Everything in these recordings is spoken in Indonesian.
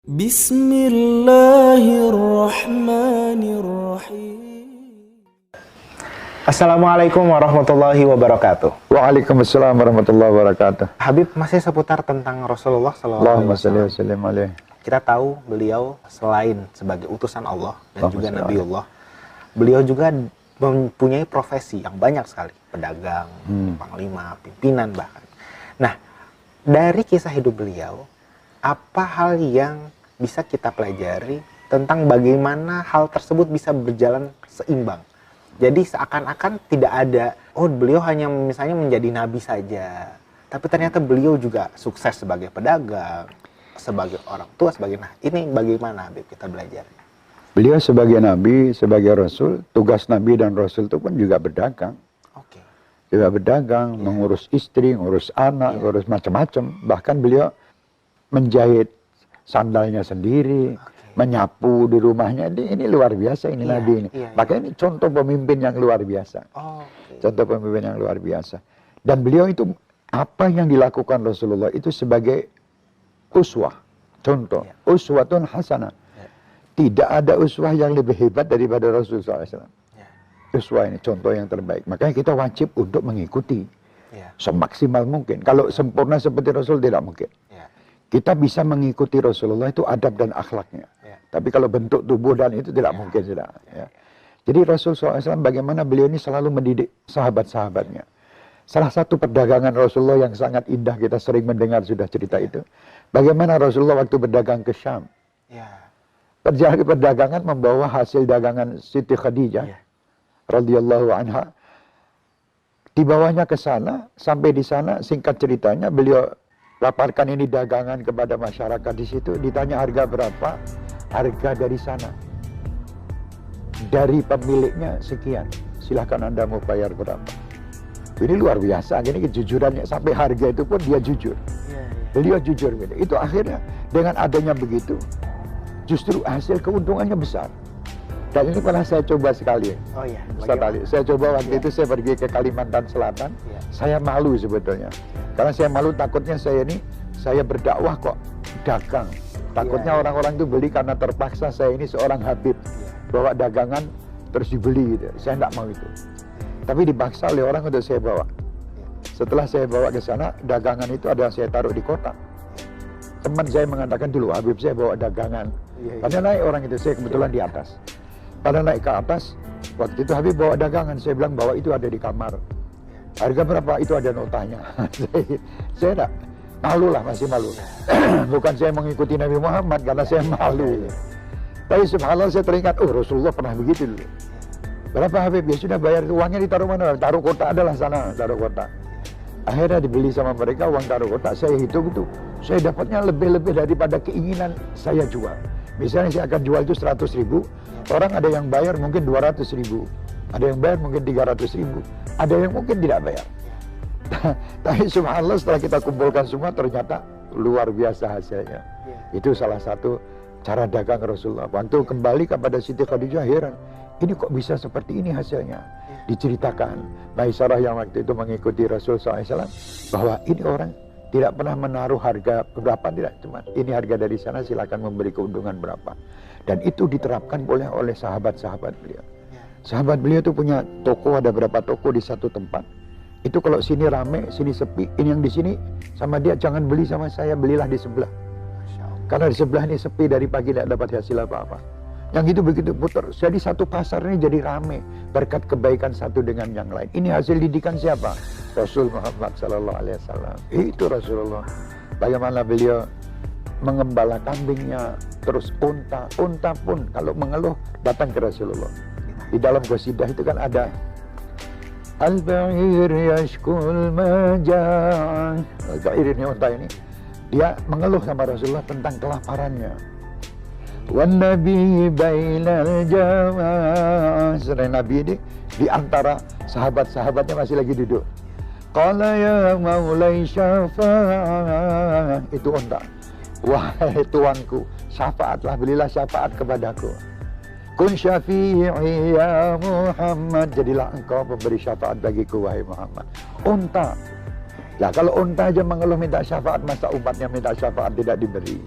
Bismillahirrahmanirrahim. Assalamualaikum warahmatullahi wabarakatuh. Waalaikumsalam warahmatullahi wabarakatuh. Habib, masih seputar tentang Rasulullah Allahumma shalli wa SAW. sallim alaihi. Kita tahu beliau selain sebagai utusan Allah dan juga Allahumma Nabiullah, beliau juga mempunyai profesi yang banyak sekali. Pedagang, panglima, pimpinan bahkan. Nah, dari kisah hidup beliau, apa hal yang bisa kita pelajari tentang bagaimana hal tersebut bisa berjalan seimbang? Jadi seakan-akan tidak ada, beliau hanya misalnya menjadi nabi saja, tapi ternyata beliau juga sukses sebagai pedagang, sebagai orang tua, ini bagaimana Habib kita belajar? Beliau sebagai nabi, sebagai rasul, tugas nabi dan rasul itu pun juga berdagang. Oke. Juga berdagang, mengurus istri, ngurus anak, ngurus macam-macam. Bahkan beliau menjahit sandalnya sendiri, menyapu di rumahnya. Ini luar biasa ini nabi ini. Makanya ini contoh pemimpin yang luar biasa. Contoh pemimpin yang luar biasa. Dan beliau itu, apa yang dilakukan Rasulullah itu sebagai uswah, contoh, uswatun hasanah. Tidak ada uswah yang lebih hebat daripada Rasulullah SAW. Uswah ini contoh yang terbaik. Makanya kita wajib untuk mengikuti semaksimal mungkin. Kalau sempurna seperti Rasul tidak mungkin. Kita bisa mengikuti Rasulullah itu adab dan akhlaknya. Tapi kalau bentuk tubuh dan itu tidak mungkin sudah. Jadi Rasulullah SAW bagaimana beliau ini selalu mendidik sahabat-sahabatnya. Salah satu perdagangan Rasulullah yang sangat indah, kita sering mendengar sudah cerita itu. Bagaimana Rasulullah waktu berdagang ke Syam. Perjalanan perdagangan membawa hasil dagangan Siti Khadijah radhiyallahu anha. Dibawanya ke sana, sampai di sana singkat ceritanya beliau laparkan ini dagangan kepada masyarakat di situ, ditanya harga berapa? Harga dari sana. Dari pemiliknya sekian. Silahkan Anda mau bayar berapa? Ini luar biasa, ini kejujurannya, sampai harga itu pun dia jujur. Beliau jujur gitu. Itu akhirnya dengan adanya begitu, justru hasil keuntungannya besar. Dan ini pernah saya coba sekali. Saya coba waktu itu saya pergi ke Kalimantan Selatan. Saya malu sebetulnya. Karena saya malu, takutnya saya berdakwah kok dagang. Takutnya orang-orang itu beli karena terpaksa saya ini seorang Habib. Bawa dagangan terus dibeli gitu. Saya tidak mau itu. Tapi dipaksa oleh orang untuk saya bawa. Setelah saya bawa ke sana, dagangan itu ada saya taruh di kotak. Teman saya mengatakan dulu, Habib saya bawa dagangan. Pada naik orang itu, saya kebetulan di atas. Pada naik ke atas, waktu itu Habib bawa dagangan. Saya bilang bahwa itu ada di kamar. Harga berapa? Itu ada notanya. Saya tidak malu lah, masih malu. Bukan saya mengikuti Nabi Muhammad, karena saya malu. Tapi subhanallah saya teringat, Rasulullah pernah begitu dulu. Berapa Habib? Ya sudah bayar, uangnya ditaruh mana? Taruh kotak adalah sana, taruh kotak. Akhirnya dibeli sama mereka, uang taruh kotak, saya hitung itu. Saya dapatnya lebih-lebih daripada keinginan saya jual. Misalnya saya akan jual itu 100.000, orang ada yang bayar mungkin 200.000, ada yang bayar mungkin 300.000, ada yang mungkin tidak bayar. Tapi subhanallah setelah kita kumpulkan semua ternyata luar biasa hasilnya. Itu salah satu cara dagang Rasulullah. Waktu kembali kepada Siti Khadijah heran, ini kok bisa seperti ini hasilnya. Diceritakan Maisarah yang waktu itu mengikuti Rasul SAW bahwa ini orang tidak pernah menaruh harga berapa, tidak, cuma ini harga dari sana, silakan memberi keuntungan berapa. Dan itu diterapkan oleh sahabat-sahabat beliau. Sahabat beliau itu punya toko, ada berapa toko di satu tempat. Itu kalau sini rame, sini sepi, ini yang di sini sama dia jangan beli sama saya, belilah di sebelah. Karena di sebelah ini sepi, dari pagi tidak dapat hasil apa-apa. Yang itu begitu putar. Jadi satu pasar ini jadi rame berkat kebaikan satu dengan yang lain. Ini hasil didikan siapa? Rasul Muhammad sallallahu alaihi wasallam. Itu Rasulullah. Bagaimana beliau mengembala kambingnya, terus unta. Unta pun kalau mengeluh datang ke Rasulullah. Di dalam qasidah itu kan ada Al-ba'ir yashkul majaa. Al-ba'ir ini unta ini. Dia mengeluh sama Rasulullah tentang kelaparannya. Wan nabi bainal jamaah. Sedang Nabi ini di antara sahabat-sahabatnya masih lagi duduk. Qala ya maulai syafa'ah. Itu unta. Wahai tuanku, syafaatlah, belilah syafaat kepadaku. Kun syafi'i ya Muhammad. Jadilah engkau pemberi syafaat bagiku wahai Muhammad. Unta. Lah kalau unta aja mengeluh minta syafaat, masa umatnya minta syafaat tidak diberi?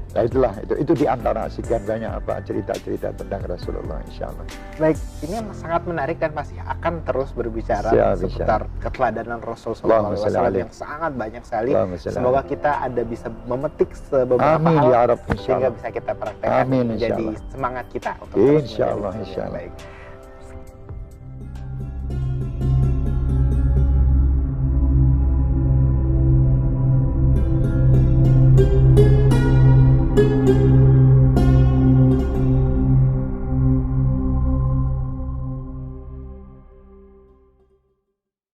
Nah itulah, itu di antara sekian banyak apa cerita-cerita tentang Rasulullah, insya Allah. Baik, ini sangat menarik dan pasti akan terus berbicara seputar keteladanan Rasul SAW yang sangat banyak sekali. Semoga kita ada bisa memetik beberapa Amin, hal ya Rabb, sehingga bisa kita praktekkan menjadi semangat kita untuk terus menjadi. Insya Allah. Baik.